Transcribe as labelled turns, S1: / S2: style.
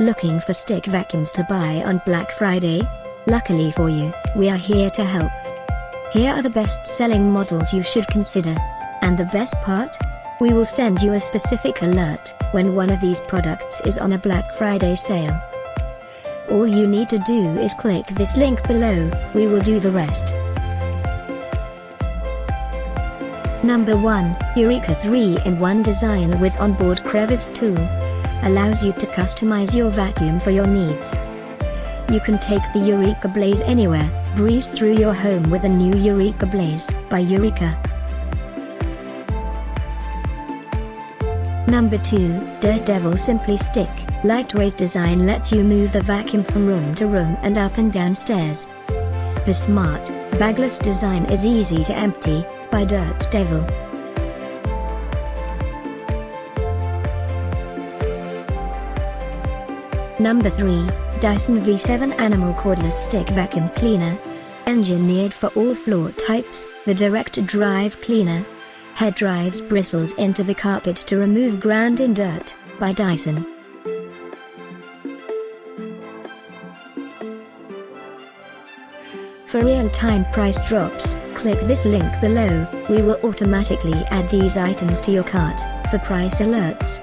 S1: Looking for stick vacuums to buy on Black Friday? Luckily for you, we are here to help. Here are the best-selling models you should consider. And the best part? We will send you a specific alert when one of these products is on a Black Friday sale. All you need to do is click this link below, we will do the rest. Number 1, Eureka 3-in-1 design with onboard crevice tool. Allows you to customize your vacuum for your needs. You can take the Eureka Blaze anywhere, breeze through your home with a new Eureka Blaze by Eureka. Number 2, Daredevil Simpli-Stik. Lightweight design lets you move the vacuum from room to room and up and down stairs. The smart, bagless design is easy to empty by Daredevil. Number 3, Dyson V7 Animal Cordless Stick Vacuum Cleaner. Engineered for all floor types, the direct drive cleaner head drives bristles into the carpet to remove ground-in dirt by Dyson. For real-time price drops, click this link below, we will automatically add these items to your cart, for price alerts.